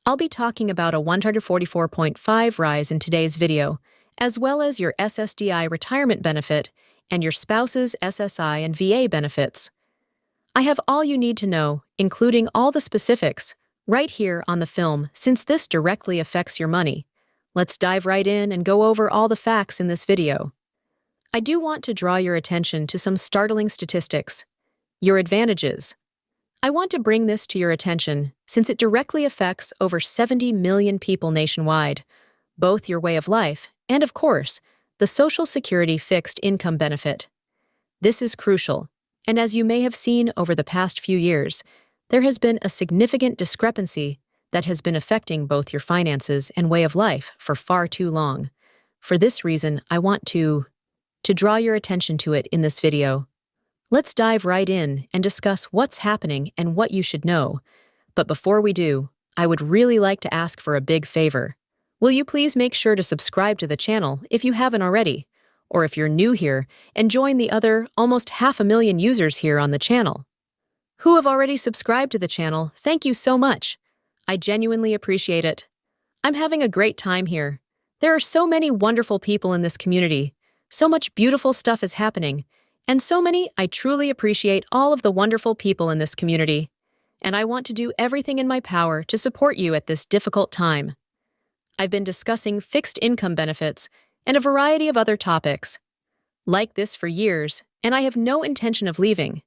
I'll be talking about a 144.5 rise in today's video, as well as your SSDI retirement benefit and your spouse's SSI and VA benefits. I have all you need to know, including all the specifics, right here on the film since this directly affects your money. Let's dive right in and go over all the facts in this video. I do want to draw your attention to some startling statistics. Your advantages. I want to bring this to your attention since it directly affects over 70 million people nationwide, both your way of life and, of course, the Social Security fixed income benefit. This is crucial, and as you may have seen over the past few years, there has been a significant discrepancy that has been affecting both your finances and way of life for far too long. For this reason, I want to draw your attention to it in this video. Let's dive right in and discuss what's happening and what you should know. But before we do, I would really like to ask for a big favor. Will you please make sure to subscribe to the channel if you haven't already, or if you're new here, and join the other almost 500,000 users here on the channel. Who have already subscribed to the channel, thank you so much. I genuinely appreciate it. I'm having a great time here. There are so many wonderful people in this community. So much beautiful stuff is happening. And so many, I truly appreciate all of the wonderful people in this community. And I want to do everything in my power to support you at this difficult time. I've been discussing fixed income benefits and a variety of other topics like this for years, and I have no intention of leaving.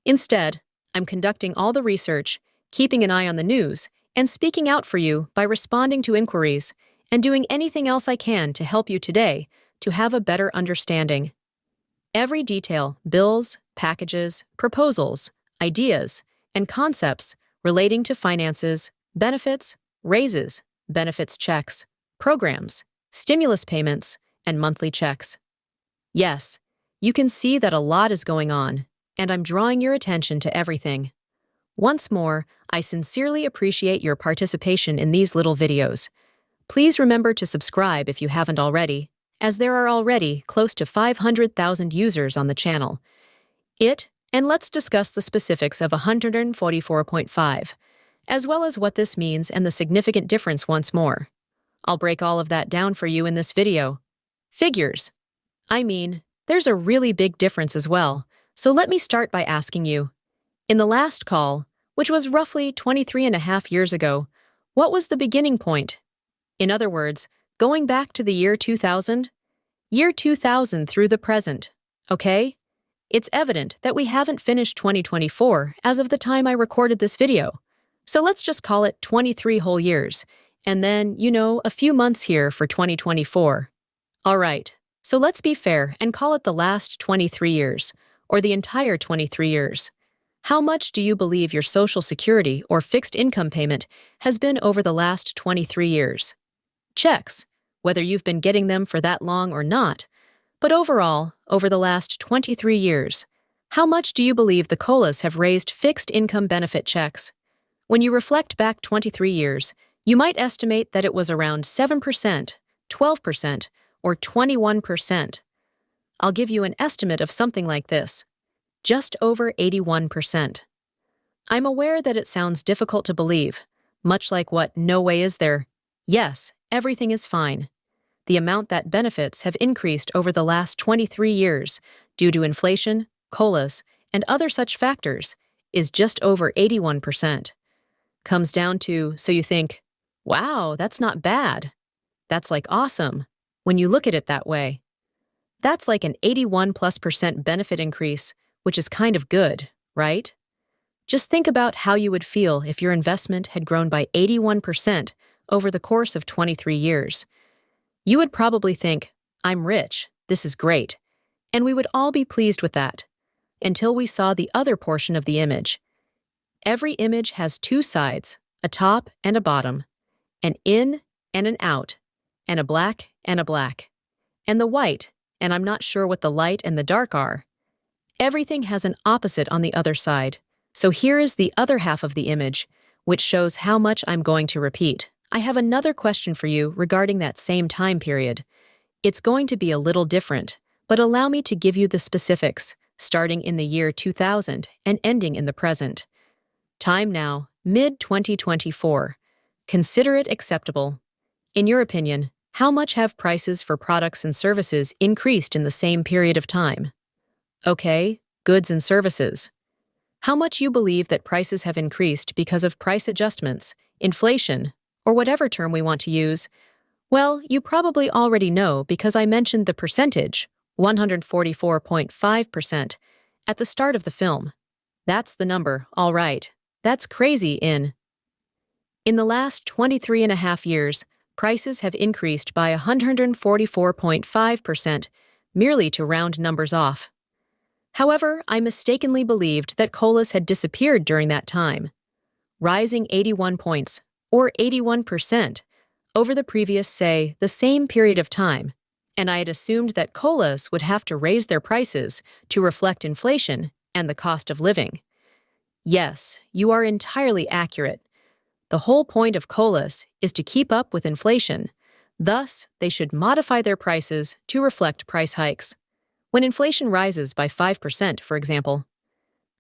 Instead, I'm conducting all the research, keeping an eye on the news, and speaking out for you by responding to inquiries and doing anything else I can to help you today to have a better understanding. Every detail, bills, packages, proposals, ideas, and concepts relating to finances, benefits, raises, benefits checks, programs, stimulus payments, and monthly checks. Yes, you can see that a lot is going on, and I'm drawing your attention to everything. Once more, I sincerely appreciate your participation in these little videos. Please remember to subscribe if you haven't already, as there are already close to 500,000 users on the channel. And let's discuss the specifics of 144.5, as well as what this means and the significant difference once more. I'll break all of that down for you in this video. Figures. I mean, there's a really big difference as well, so let me start by asking you. In the last call, which was roughly 23.5 years ago, what was the beginning point? In other words, going back to the year 2000? Year 2000 through the present, okay? It's evident that we haven't finished 2024 as of the time I recorded this video. So let's just call it 23 whole years, and then, a few months here for 2024. All right, so let's be fair and call it the last 23 years, or the entire 23 years. How much do you believe your Social Security or fixed income payment has been over the last 23 years? Checks, whether you've been getting them for that long or not, but overall, over the last 23 years, how much do you believe the COLAs have raised fixed income benefit checks? When you reflect back 23 years, you might estimate that it was around 7%, 12%, or 21%. I'll give you an estimate of something like this. Just over 81%. I'm aware that it sounds difficult to believe, much like what no way is there. Yes, everything is fine. The amount that benefits have increased over the last 23 years due to inflation, COLAs, and other such factors is just over 81%. Comes down to, so you think, wow, that's not bad. That's like awesome, when you look at it that way. That's like an 81+% benefit increase, which is kind of good, right? Just think about how you would feel if your investment had grown by 81% over the course of 23 years. You would probably think, I'm rich, this is great, and we would all be pleased with that, until we saw the other portion of the image. Every image has two sides, a top and a bottom, an in and an out, and a black and a black, and the white, and I'm not sure what the light and the dark are. Everything has an opposite on the other side, so here is the other half of the image, which shows how much I'm going to repeat. I have another question for you regarding that same time period. It's going to be a little different, but allow me to give you the specifics, starting in the year 2000 and ending in the present. Time now, mid-2024. Consider it acceptable. In your opinion, how much have prices for products and services increased in the same period of time? Okay, goods and services. How much you believe that prices have increased because of price adjustments, inflation, or whatever term we want to use? Well, you probably already know because I mentioned the percentage, 144.5%, at the start of the film. That's the number, all right. That's crazy in the last 23 and a half years, prices have increased by 144.5%, merely to round numbers off. However, I mistakenly believed that colas had disappeared during that time, rising 81 points, or 81%, over the previous, say, the same period of time, and I had assumed that colas would have to raise their prices to reflect inflation and the cost of living. Yes, you are entirely accurate. The whole point of colas is to keep up with inflation. Thus, they should modify their prices to reflect price hikes. When inflation rises by 5%, for example,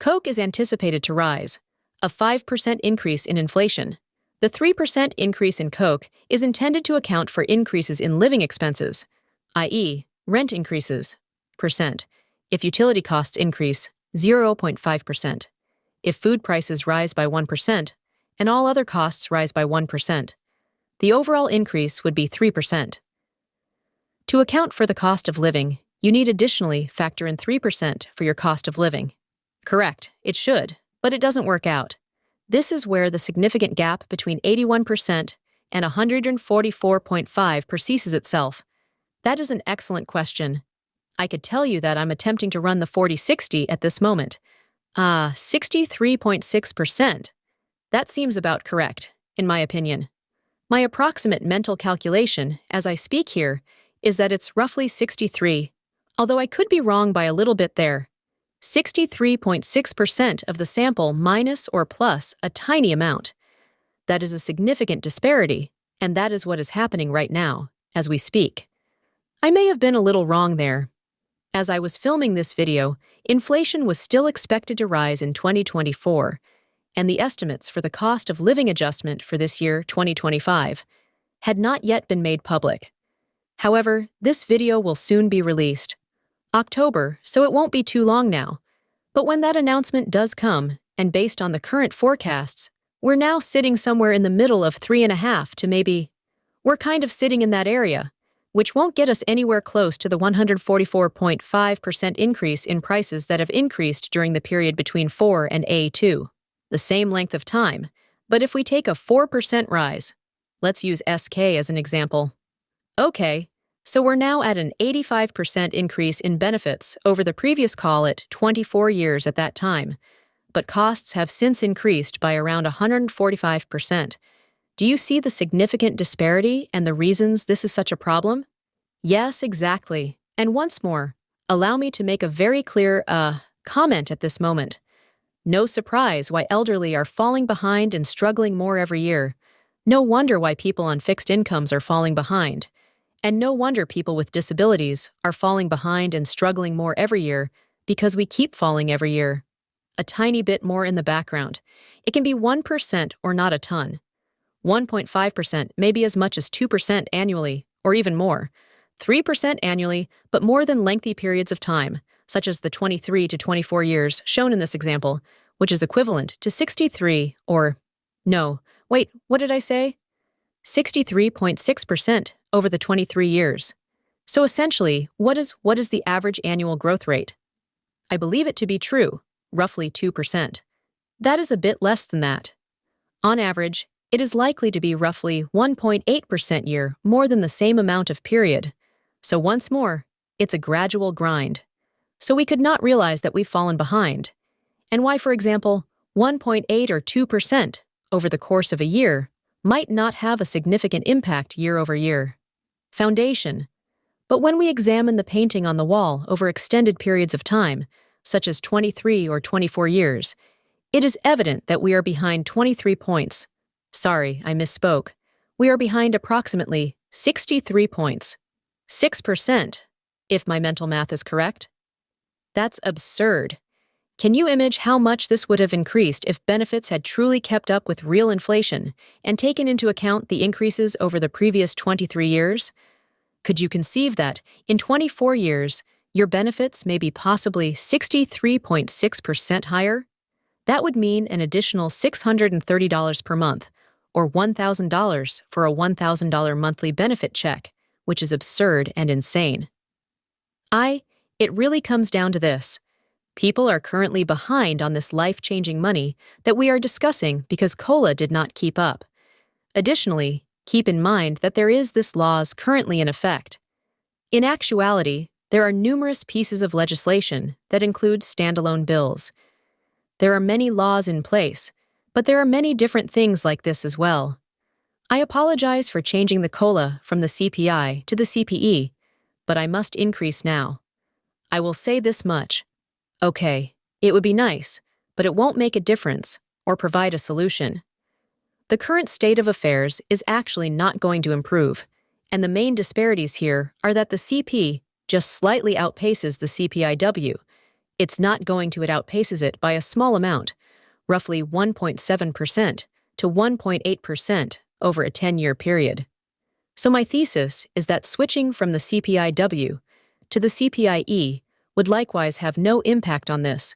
Coke is anticipated to rise, a 5% increase in inflation. The 3% increase in Coke is intended to account for increases in living expenses, i.e., rent increases, percent, if utility costs increase, 0.5%. If food prices rise by 1%, and all other costs rise by 1%, the overall increase would be 3%. To account for the cost of living, you need additionally factor in 3% for your cost of living. Correct, it should, but it doesn't work out. This is where the significant gap between 81% and 144.5% perceives itself. That is an excellent question. I could tell you that I'm attempting to run the 40-60 at this moment. 63.6%. That seems about correct, in my opinion. My approximate mental calculation, as I speak here, is that it's roughly 63, although I could be wrong by a little bit there. 63.6% of the sample minus or plus a tiny amount. That is a significant disparity, and that is what is happening right now, as we speak. I may have been a little wrong there. As I was filming this video, inflation was still expected to rise in 2024, and the estimates for the cost of living adjustment for this year, 2025, had not yet been made public. However, this video will soon be released. October, so it won't be too long now. But when that announcement does come, and based on the current forecasts, we're now sitting somewhere in the middle of 3.5 to maybe. We're kind of sitting in that area, which won't get us anywhere close to the 144.5% increase in prices that have increased during the period between 4 and A2. The same length of time, but if we take a 4% rise, let's use SK as an example. Okay, so we're now at an 85% increase in benefits over the previous call at 24 years at that time, but costs have since increased by around 145%. Do you see the significant disparity and the reasons this is such a problem? Yes, exactly. And once more, allow me to make a very clear, comment at this moment. No surprise why elderly are falling behind and struggling more every year. No wonder why people on fixed incomes are falling behind. And no wonder people with disabilities are falling behind and struggling more every year because we keep falling every year. A tiny bit more in the background. It can be 1% or not a ton. 1.5%, maybe as much as 2% annually, or even more. 3% annually, but more than lengthy periods of time, such as the 23 to 24 years shown in this example, which is equivalent to 63 or, no, wait, what did I say? 63.6% over the 23 years. So essentially, what is the average annual growth rate? I believe it to be true, roughly 2%. That is a bit less than that. On average, it is likely to be roughly 1.8% year more than the same amount of period. So once more, it's a gradual grind. So we could not realize that we've fallen behind. And why, for example, 1.8 or 2% over the course of a year might not have a significant impact year over year. Foundation. But when we examine the painting on the wall over extended periods of time, such as 23 or 24 years, it is evident that we are behind 23 points. Sorry, I misspoke. We are behind approximately 63 points. 6%, if my mental math is correct. That's absurd. Can you imagine how much this would have increased if benefits had truly kept up with real inflation and taken into account the increases over the previous 23 years? Could you conceive that, in 24 years, your benefits may be possibly 63.6% higher? That would mean an additional $630 per month, or $1,000 for a $1,000 monthly benefit check, which is absurd and insane. It really comes down to this. People are currently behind on this life-changing money that we are discussing because COLA did not keep up. Additionally, keep in mind that there is this laws currently in effect. In actuality, there are numerous pieces of legislation that include standalone bills. There are many laws in place, but there are many different things like this as well. I apologize for changing the COLA from the CPI to the CPE, but I must increase now. I will say this much. Okay, it would be nice, but it won't make a difference or provide a solution. The current state of affairs is actually not going to improve, and the main disparities here are that the CP just slightly outpaces the CPIW. It's not going to, it outpaces it by a small amount, roughly 1.7% to 1.8% over a 10-year period. So my thesis is that switching from the CPIW to the CPIE would likewise have no impact on this,